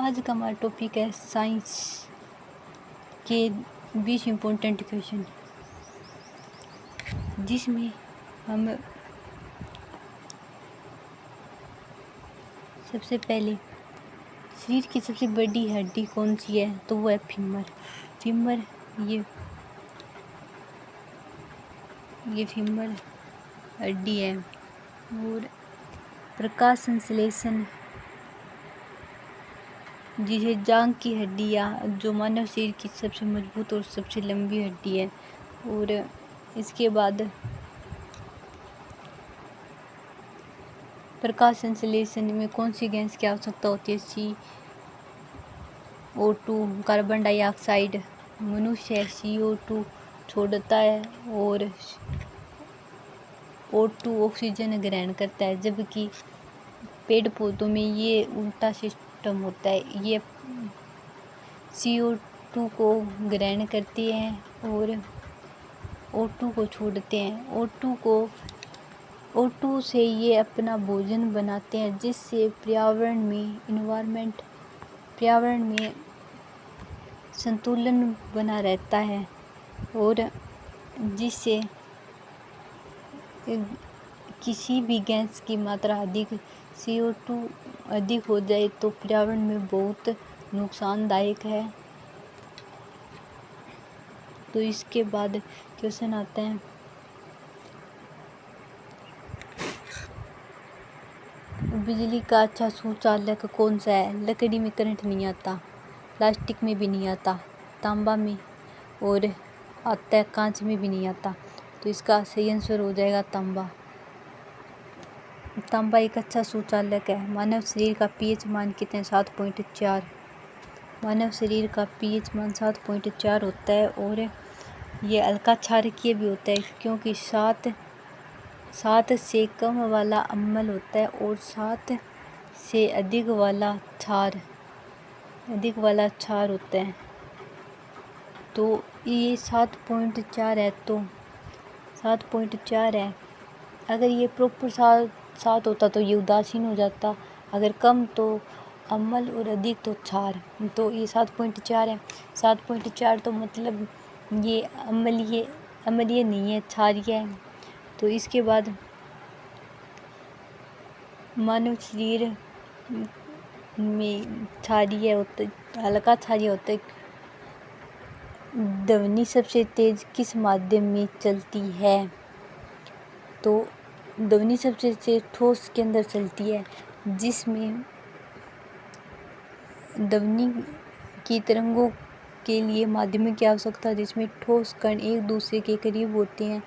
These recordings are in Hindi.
आज का हमारा टॉपिक है साइंस के 20 इम्पोर्टेंट क्वेश्चन, जिसमें हम सबसे पहले शरीर की सबसे बड़ी हड्डी कौन सी है, तो वो है फीमर। फीमर ये फीमर हड्डी है। और प्रकाश संश्लेषण, जिसे जांघ की हड्डी या जो मानव शरीर की सबसे मजबूत और सबसे लंबी हड्डी है। और इसके बाद प्रकाश संश्लेषण में कौन सी गैस की आवश्यकता होती है, CO2 कार्बन डाइऑक्साइड। मनुष्य CO2 छोड़ता है और O2 ऑक्सीजन ग्रहण करता है, जबकि पेड़ पौधों में ये उल्टा सिस्टम होता है। ये CO2 को ग्रहण करते हैं और O2 को छोड़ते हैं। O2 से ये अपना भोजन बनाते हैं, जिससे पर्यावरण में संतुलन बना रहता है। और जिससे किसी भी गैस की मात्रा अधिक CO2 अधिक हो जाए तो पर्यावरण में बहुत नुकसानदायक है। तो इसके बाद क्वेश्चन आता है, बिजली का अच्छा सुचालक कौन सा है। लकड़ी में करंट नहीं आता, प्लास्टिक में भी नहीं आता, तांबा में और आता है, कांच में भी नहीं आता। तो इसका सही आंसर हो जाएगा तांबा। तांबा एक अच्छा सुचालक है। मानव शरीर का pH मान कितने हैं, 7.4। मानव शरीर का pH मान 7.4 होता है। और ये हल्का क्षारकीय भी होता है, क्योंकि 7 से कम वाला अम्ल होता है और 7 से अधिक वाला क्षार होता है। तो ये 7.4 है, तो 7.4 है। अगर ये प्रॉपर 7 होता तो ये उदासीन हो जाता, अगर कम तो अम्ल और अधिक तो क्षार। तो ये 7.4 है। 7.4 तो मतलब ये अम्लीय नहीं है, क्षारीय है। तो इसके बाद मानव शरीर में हल्का क्षारीय होता है। ध्वनि सबसे तेज किस माध्यम में चलती है, तो ध्वनि सबसे तेज ठोस के अंदर चलती है, जिसमें ध्वनि की तरंगों के लिए माध्यम की आवश्यकता है, जिसमें ठोस कण एक दूसरे के करीब होते हैं।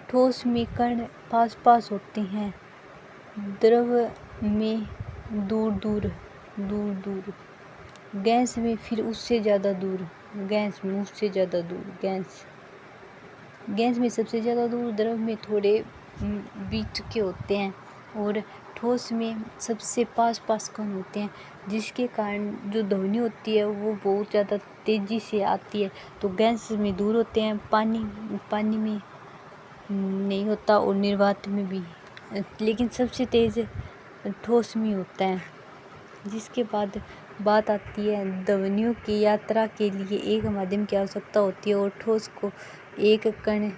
ठोस में कण पास होते हैं, द्रव में दूर दूर। गैस में फिर उससे ज़्यादा दूर। गैस में सबसे ज़्यादा दूर, द्रव में थोड़े बीच के होते हैं। और ठोस में सबसे पास कण होते हैं, जिसके कारण जो ध्वनि होती है वो बहुत ज़्यादा तेज़ी से आती है। तो गैस में दूर होते हैं, पानी में नहीं होता और निर्वात में भी, लेकिन सबसे तेज़ ठोस में होता है। जिसके बाद बात आती है, ध्वनियों की यात्रा के लिए एक माध्यम की आवश्यकता होती है और ठोस को एक कण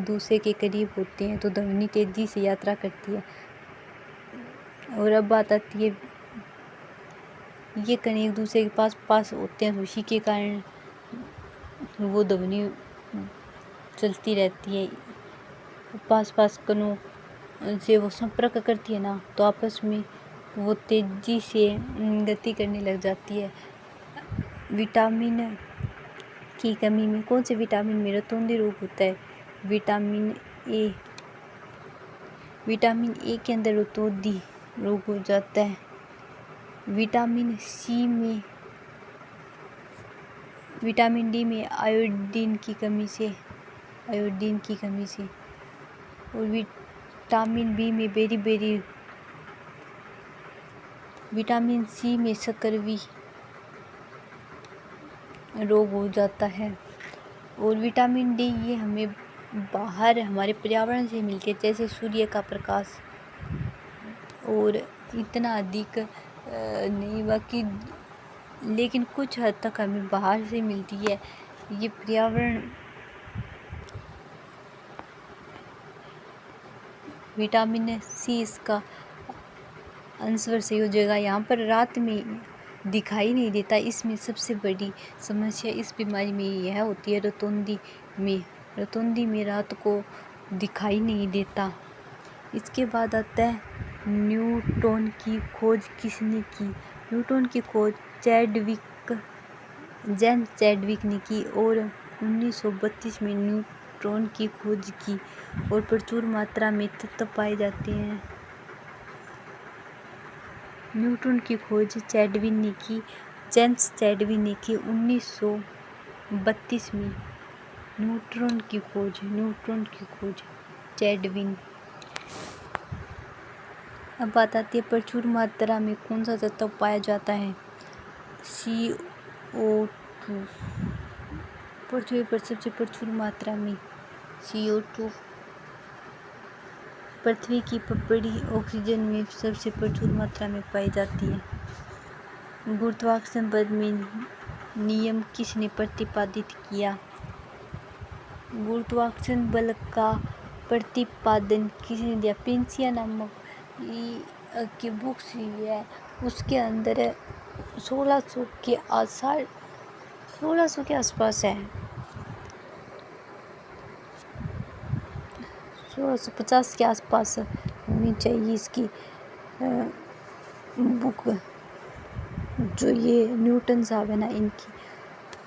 दूसरे के करीब होते हैं, तो ध्वनि तेजी से यात्रा करती है। और अब बात आती है, ये कण एक दूसरे के पास होते हैं, तो इसी के कारण वो ध्वनि चलती रहती है। पास कणों से वो संपर्क करती है ना, तो आपस में वो तेजी से गति करने लग जाती है। विटामिन की कमी में कौन से विटामिन में रतौंधी रोग होता है, विटामिन ए के अंदर रतौंधी रोग हो जाता है। विटामिन डी में आयोडीन की कमी से। और विटामिन बी में बेरी। विटामिन सी में सकरवी रोग हो जाता है। और विटामिन डी ये हमें बाहर हमारे पर्यावरण से मिलती है, जैसे सूर्य का प्रकाश। और इतना अधिक नहीं, बाकी लेकिन कुछ हद तक हमें बाहर से मिलती है। ये पर्यावरण विटामिन सी इसका अंशवर संयोजक यहाँ पर रात में दिखाई नहीं देता। इसमें सबसे बड़ी समस्या इस बीमारी में यह होती है रतौंधी में रात को दिखाई नहीं देता। इसके बाद आता है न्यूट्रॉन की खोज किसने की। न्यूट्रॉन की खोज जेम्स चैडविक ने की और 1932 में न्यूट्रॉन की खोज की और प्रचुर मात्रा में तत्व पाए जाते हैं। न्यूट्रॉन की खोज जेम्स चैडविक ने की 1932 में। न्यूट्रॉन की खोज चैडविक। अब बात आती है प्रचुर मात्रा में कौन सा तत्व पाया जाता है। CO2। पृथ्वी पर सबसे प्रचुर मात्रा में CO2 पृथ्वी की पपड़ी ऑक्सीजन में सबसे प्रचुर मात्रा में पाई जाती है। गुरुत्वाकर्षण बल में नियम किसने प्रतिपादित किया। गुरुत्वाकर्षण बल का प्रतिपादन किसने दिया। प्रिंसिया नामक की बुक्स है, उसके अंदर 1600 के आसपास है। 1650 के आसपास होनी चाहिए इसकी बुक। जो ये न्यूटन साहब है ना,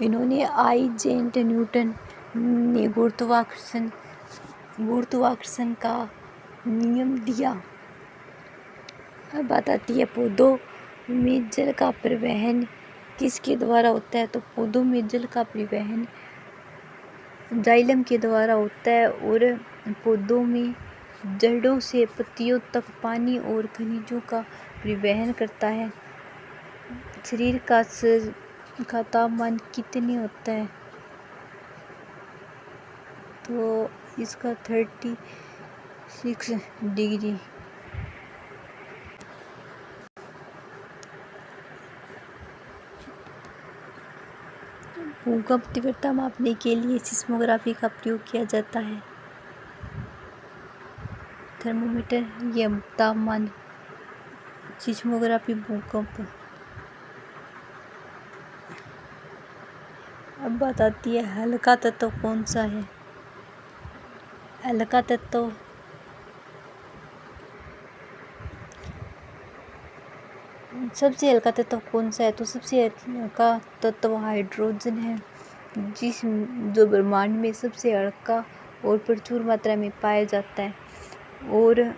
इन्होंने आइजैक न्यूटन ने गुरुत्वाकर्षण का नियम दिया। अब बात आती है पौधों में जल का परिवहन किसके द्वारा होता है। तो पौधों में जल का परिवहन जाइलम के द्वारा होता है और पौधों में जड़ों से पत्तियों तक पानी और खनिजों का परिवहन करता है। शरीर का तापमान कितने होता है। तो इसका 36 डिग्री। भूकंप तीव्रता मापने के लिए सिस्मोग्राफी का प्रयोग किया जाता है। थर्मोमीटर या तापमान। सिस्मोग्राफी भूकंप। अब बात आती है हल्का तत्व कौन सा है। हल्का तत्व सबसे हल्का तत्व कौन सा है। तो सबसे हल्का तत्व हाइड्रोजन है, जो ब्रह्मांड में सबसे हल्का और प्रचुर मात्रा में पाया जाता है। और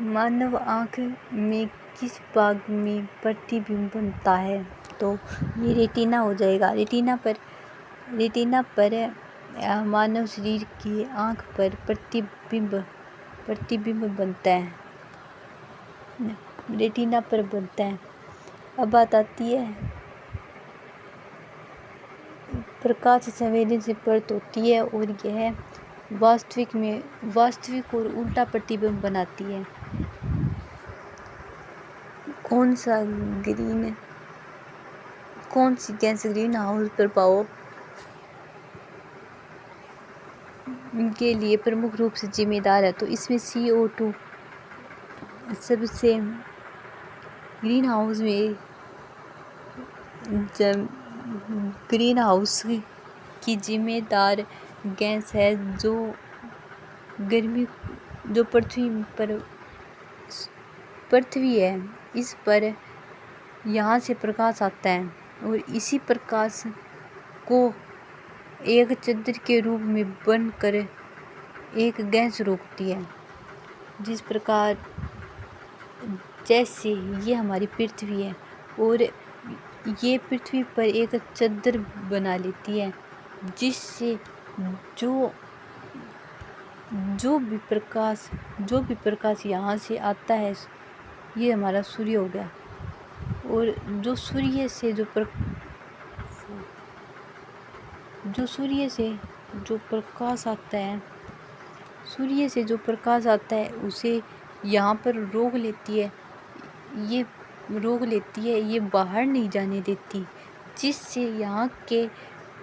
मानव आँख में किस भाग में प्रतिबिंब बनता है। तो ये रेटिना हो जाएगा। रेटिना पर मानव शरीर की आँख पर प्रतिबिंब बनता है, रेटिना पर बनता है। अब बात आती है प्रकाश संवेदनशील परत होती है और यह वास्तविक और उल्टा प्रतिबिंब बनाती है। कौन सी गैस ग्रीन हाउस प्रभाव के लिए प्रमुख रूप से जिम्मेदार है। तो इसमें CO2 सबसे ग्रीन हाउस की जिम्मेदार गैस है, जो पृथ्वी है इस पर यहाँ से प्रकाश आता है और इसी प्रकाश को एक चादर के रूप में बनकर एक गैस रोकती है। जिस प्रकार जैसे ये हमारी पृथ्वी है और ये पृथ्वी पर एक चादर बना लेती है, जिससे जो भी प्रकाश यहाँ से आता है, ये हमारा सूर्य हो गया। और जो सूर्य से जो प्रकाश आता है उसे यहाँ पर रोक लेती है। ये रोक लेती है, ये बाहर नहीं जाने देती, जिससे यहाँ के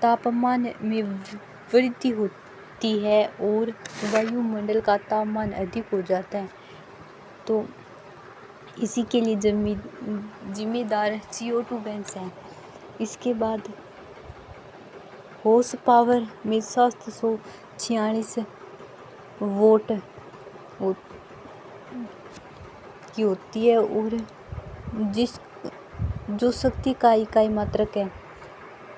तापमान में वृद्धि होती है और वायुमंडल का तापमान अधिक हो जाता है। तो इसी के लिए जिम्मेदार CO2 गैस है। इसके बाद हॉर्स पावर में 746 वोट की होती है और जो शक्ति का इकाई मात्रक है।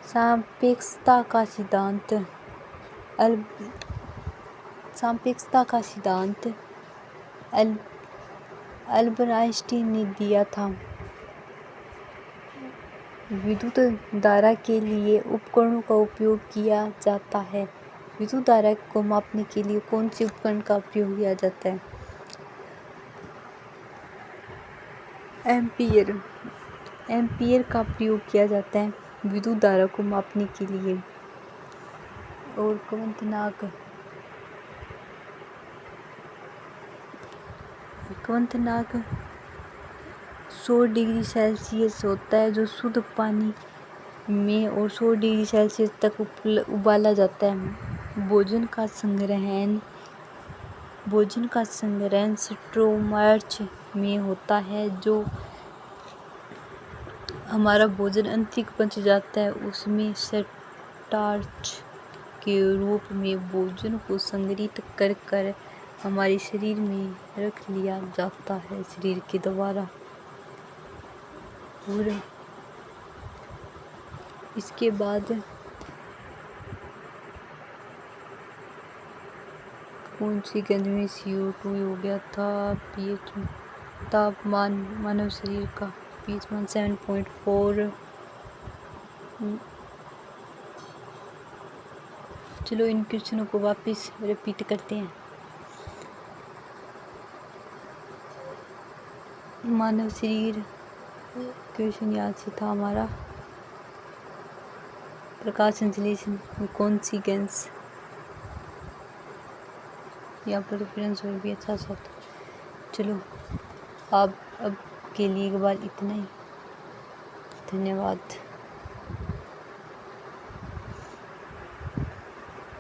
सापेक्षता का सिद्धांत अल्बर्ट आइंस्टीन ने दिया था। विद्युत धारा के लिए उपकरणों का उपयोग किया जाता है। विद्युत धारा को मापने के लिए कौन से उपकरण का उपयोग किया जाता है? एम्पियर का प्रयोग किया जाता है विद्युत धारा को मापने के लिए। और क्वथनांक 100 डिग्री सेल्सियस होता है, जो शुद्ध पानी में और 100 डिग्री सेल्सियस तक उबाला जाता है। भोजन का संग्रहण स्टोरेज में होता है। जो हमारा भोजन अत्यधिक बच जाता है, उसमें स्टार्च के रूप में भोजन को संग्रहित कर हमारे शरीर में रख लिया जाता है शरीर के द्वारा। और इसके बाद कौन सी गंध में CO2 हो गया था? pH तापमान मानव शरीर का pH 7.4। चलो इन क्वेश्चनों को वापस रिपीट करते हैं। मानव शरीर क्वेश्चन याद से था हमारा। प्रकाश संश्लेषण में कौन सी गैस या प्रेफरेंस और भी अच्छा सा था। चलो अब के लिए एक बार इतना ही। धन्यवाद।